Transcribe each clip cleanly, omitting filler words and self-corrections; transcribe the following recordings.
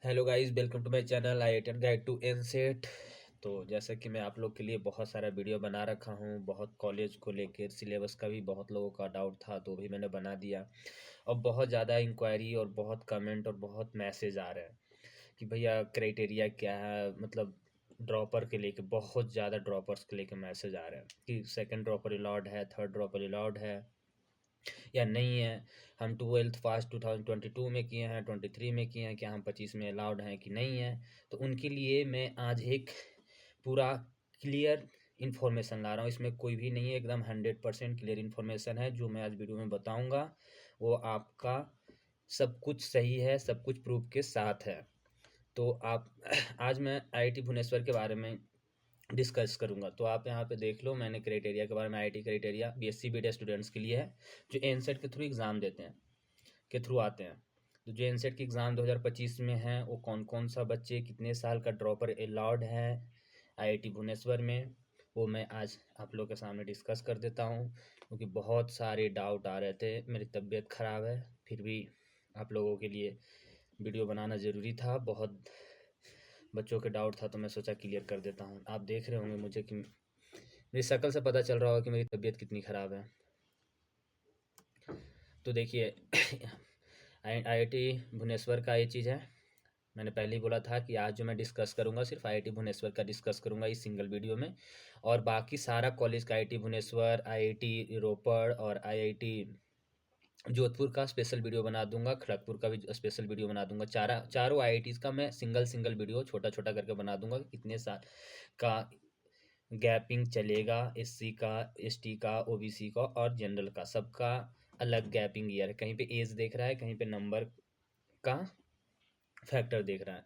Hello guys, welcome to my channel IITian guide to NSAT. तो जैसा कि मैं आप लोग के लिए बहुत सारा वीडियो बना रखा हूँ, बहुत कॉलेज को लेकर सिलेबस का भी बहुत लोगों का डाउट था तो भी मैंने बना दिया। और बहुत ज़्यादा इंक्वायरी और बहुत कमेंट और बहुत मैसेज आ रहे हैं कि भैया क्राइटेरिया क्या है, मतलब ड्रॉपर के लेके बहुत ज़्यादा ड्रॉपर्स के लेके मैसेज आ रहे हैं कि सेकंड ड्रॉपर अलाउड है, थर्ड ड्रॉपर अलाउड है या नहीं है। हम 12th पास 2022 में किए हैं, 23 में किए हैं, क्या हम 25 में अलाउड हैं कि नहीं है। तो उनके लिए मैं आज एक पूरा क्लियर इन्फॉर्मेशन ला रहा हूँ। इसमें कोई भी नहीं है, एकदम 100% क्लियर इन्फॉर्मेशन है जो मैं आज वीडियो में बताऊँगा। वो आपका सब कुछ सही है, सब कुछ प्रूफ के साथ है। तो आप आज मैं IIT भुवनेश्वर के बारे में डिस्कस करूंगा। तो आप यहाँ पे देख लो, मैंने क्राइटेरिया के बारे में, IIT criteria BSc BD students के लिए है जो एनसेट के थ्रू एग्ज़ाम देते हैं, के थ्रू आते हैं। तो जो एनसेट की एग्ज़ाम 2025 में है, वो कौन कौन सा बच्चे कितने साल का ड्रॉपर अलाउड है IIT भुवनेश्वर में, वो मैं आज आप लोग के सामने डिस्कस कर देता हूँ। क्योंकि बहुत सारे डाउट आ रहे थे, मेरी तबीयत ख़राब है, फिर भी आप लोगों के लिए वीडियो बनाना ज़रूरी था। बहुत बच्चों के डाउट था तो मैं सोचा क्लियर कर देता हूँ। आप देख रहे होंगे मुझे कि मेरी शक्ल से पता चल रहा होगा कि मेरी तबीयत कितनी ख़राब है। तो देखिए IIT भुवनेश्वर का ये चीज़ है। मैंने पहले ही बोला था कि आज जो मैं डिस्कस करूंगा सिर्फ IIT भुवनेश्वर का डिस्कस करूंगा इस सिंगल वीडियो में। और बाकी सारा कॉलेज का, IIT भुवनेश्वर, IIT रोपड़ और IIT जोधपुर का स्पेशल वीडियो बना दूंगा, खड़गपुर का भी स्पेशल वीडियो बना दूंगा। चारों IITs का मैं सिंगल सिंगल वीडियो छोटा छोटा करके बना दूंगा कि कितने साल का गैपिंग चलेगा, SC का, ST का, OBC का और जनरल का, सबका अलग गैपिंग ईयर है। कहीं पे एज देख रहा है, कहीं पे नंबर का फैक्टर देख रहा है।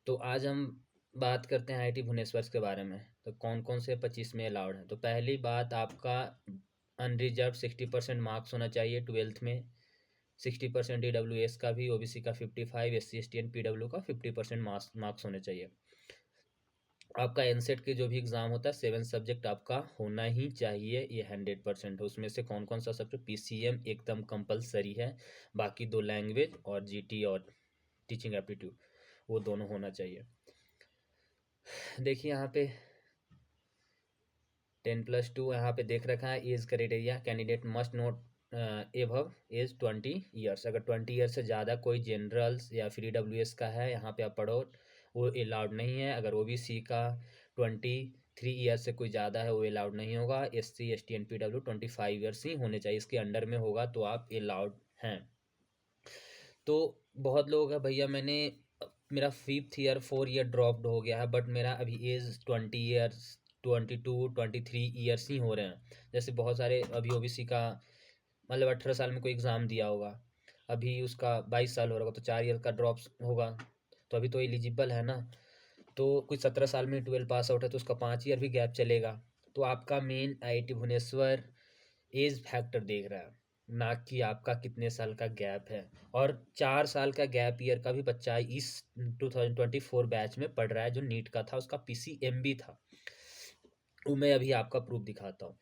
तो आज हम बात करते हैं IIT भुवनेश्वर के बारे में। तो कौन कौन से 25 में अलाउड हैं। तो पहली बात, आपका अनरिजर्व 60% मार्क्स होना चाहिए 12th में। 60% EWS का भी, OBC का 55, SC ST एंड PW का 50% मार्क्स होने चाहिए। आपका एनसेट के जो भी एग्ज़ाम होता है 7 सब्जेक्ट आपका होना ही चाहिए, ये 100% है। उसमें से कौन कौन सा सब्जेक्ट, PCM एकदम कंपलसरी है, बाकी 2 लैंग्वेज और GT और टीचिंग एप्टीट्यूड, वो दोनों होना चाहिए। देखिए यहाँ पे 10+2 यहाँ पे देख रखा है। Age criteria, candidate must not above age 20 years. अगर 20 ईयर से ज़्यादा कोई जनरल्स या फिर EWS का है, यहाँ पे आप पढ़ो, वो अलाउड नहीं है। अगर OBC का 23 ईयर से कोई ज़्यादा है, वो अलाउड नहीं होगा। SC ST and PW 25 years ही होने चाहिए, इसके अंडर में होगा तो आप अलाउड हैं। तो बहुत लोग हैं, भैया मैंने मेरा 5th ईयर 4 ईयर ड्रॉप्ड हो गया है, बट मेरा अभी एज 20 ईयर्स 22 23 ईयर्स ही हो रहे हैं। जैसे बहुत सारे अभी OBC का, मतलब 18 साल में कोई एग्ज़ाम दिया होगा, अभी उसका 22 साल हो रहा होगा, तो 4 ईयर का ड्रॉप्स होगा, तो अभी तो एलिजिबल है ना। तो कुछ 17 साल में 12 पास आउट है तो उसका 5 ईयर भी गैप चलेगा। तो आपका main IIT Bhubaneswar age factor देख रहा है, ना कि आपका कितने साल का गैप है। और 4 साल का गैप ईयर का भी बच्चा इस 2024 बैच में पढ़ रहा है, जो नीट का था उसका PCMB था। वो मैं अभी आपका प्रूफ दिखाता हूँ।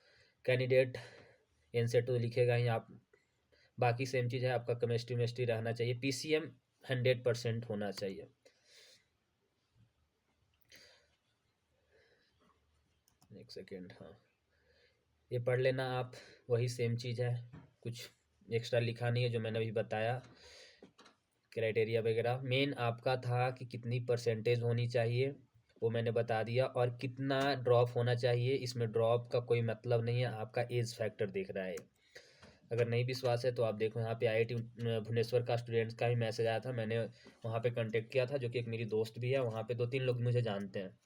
कैंडिडेट एनसेट तो लिखेगा ही आप, बाकी सेम चीज़ है। आपका केमिस्ट्री वेमिस्ट्री रहना चाहिए, PCM 100% होना चाहिए। एक सेकेंड, हाँ ये पढ़ लेना आप, वही सेम चीज़ है, कुछ एक्स्ट्रा लिखा नहीं है जो मैंने अभी बताया। क्राइटेरिया वगैरह मेन आपका था कि कितनी परसेंटेज होनी चाहिए, वो मैंने बता दिया। और कितना ड्रॉप होना चाहिए, इसमें ड्रॉप का कोई मतलब नहीं है, आपका एज फैक्टर देख रहा है। अगर नहीं विश्वास है तो आप देखो, यहाँ पे IIT भुवनेश्वर का स्टूडेंट्स का ही मैसेज आया था, मैंने वहाँ पे कांटेक्ट किया था, जो कि एक मेरी दोस्त भी है, वहाँ पे 2-3 लोग मुझे जानते हैं।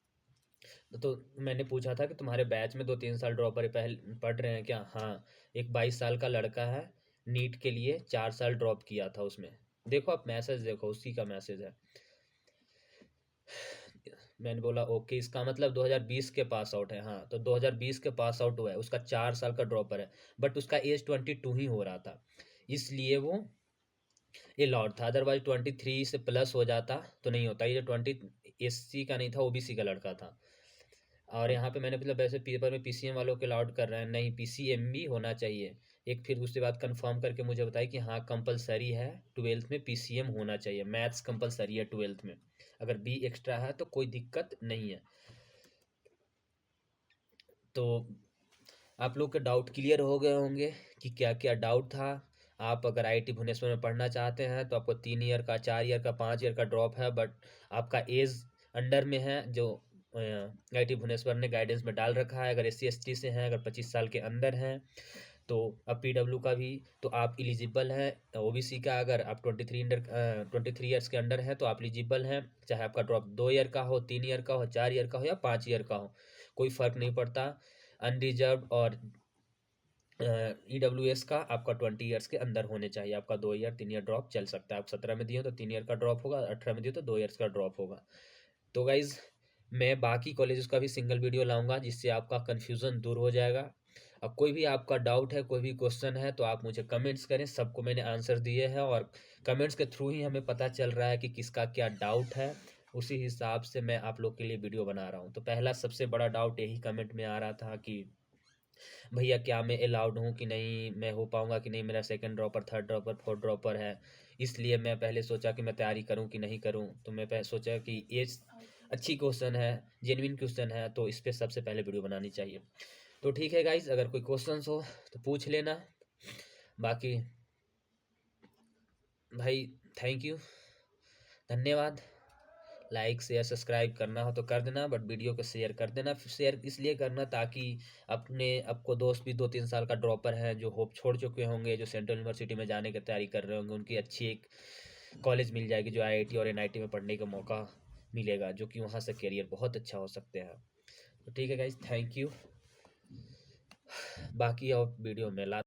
तो मैंने पूछा था कि तुम्हारे बैच में 2-3 साल ड्रॉपर पहले पढ़ रहे हैं क्या। हाँ, एक 22 साल का लड़का है, नीट के लिए 4 साल ड्रॉप किया था उसमें। देखो आप मैसेज देखो, उसी का मैसेज है। मैंने बोला ओके, इसका मतलब 2020 के पास आउट है। हाँ, तो 2020 के पास आउट हुआ है, उसका 4 साल का ड्रॉपर है, बट उसका एज 22 ही हो रहा था, इसलिए वो अलाउड था। अदरवाइज 23 से प्लस हो जाता तो नहीं होता। ये 20 SC का नहीं था, OBC का लड़का था। और यहाँ पे मैंने मतलब वैसे पेपर में PCM वालों के अलाउड कर रहे हैं, नहीं, PCM भी होना चाहिए। एक फिर उसके बाद कंफर्म करके मुझे बताइए कि हाँ कंपलसरी है 12th में पीसीएम होना चाहिए, मैथ्स कंपलसरी है 12th में, अगर बी एक्स्ट्रा है तो कोई दिक्कत नहीं है। तो आप लोग के डाउट क्लियर हो गए होंगे कि क्या क्या डाउट था। आप अगर आईआईटी भुवनेश्वर में पढ़ना चाहते हैं तो आपको 3 ईयर का, 4 ईयर का, 5 ईयर का ड्रॉप है, बट आपका एज अंडर में है जो आईआईटी भुवनेश्वर ने गाइडेंस में डाल रखा है। अगर SC ST से हैं, अगर 25 साल के अंदर हैं तो अब PW का भी तो आप इलिजिबल हैं। OBC का अगर आप 23 ईयर्स के अंडर हैं तो आप इलिजिबल हैं, चाहे आपका ड्रॉप 2 ईयर का हो, 3 ईयर का हो, 4 ईयर का हो या 5 ईयर का हो, कोई फ़र्क नहीं पड़ता। अनरिजर्व और EWS का आपका 20 ईयर्स के अंदर होने चाहिए। आपका 2 ईयर 3 ईयर ड्रॉप चल सकता है। आप 17 में दिए तो 3 ईयर का ड्रॉप होगा, 18 में दिए तो 2 ईयर्स का ड्रॉप होगा। तो गाइज़ मैं बाकी कॉलेजेस का भी सिंगल वीडियो लाऊंगा जिससे आपका कन्फ्यूज़न दूर हो जाएगा। अब कोई भी आपका डाउट है, कोई भी क्वेश्चन है तो आप मुझे कमेंट्स करें, सबको मैंने आंसर दिए हैं और कमेंट्स के थ्रू ही हमें पता चल रहा है कि किसका क्या डाउट है, उसी हिसाब से मैं आप लोग के लिए वीडियो बना रहा हूँ। तो पहला सबसे बड़ा डाउट यही कमेंट में आ रहा था कि भैया क्या मैं अलाउड हूँ कि नहीं, मैं हो पाऊँगा कि नहीं, मेरा second dropper, third dropper, fourth dropper है। इसलिए मैं पहले सोचा कि मैं तैयारी करूँ कि नहीं करूँ। तो मैं पहले सोचा कि ये अच्छी क्वेश्चन है, जेन्युइन क्वेश्चन है, तो इस पर सबसे पहले वीडियो बनानी चाहिए। तो ठीक है गाइज, अगर कोई क्वेश्चंस हो तो पूछ लेना। बाकी भाई थैंक यू, धन्यवाद। लाइक शेयर सब्सक्राइब करना हो तो कर देना, बट वीडियो को शेयर कर देना। शेयर इसलिए करना ताकि अपने आपको दोस्त भी 2-3 साल का ड्रॉपर हैं जो होप छोड़ चुके होंगे, जो सेंट्रल यूनिवर्सिटी में जाने की तैयारी कर रहे होंगे, उनकी अच्छी एक कॉलेज मिल जाएगी जो IIT और NIT में पढ़ने का मौका मिलेगा, जो कि वहाँ से करियर बहुत अच्छा हो सकते हैं। तो ठीक है गाइज, थैंक यू। बाकी और वीडियो में ला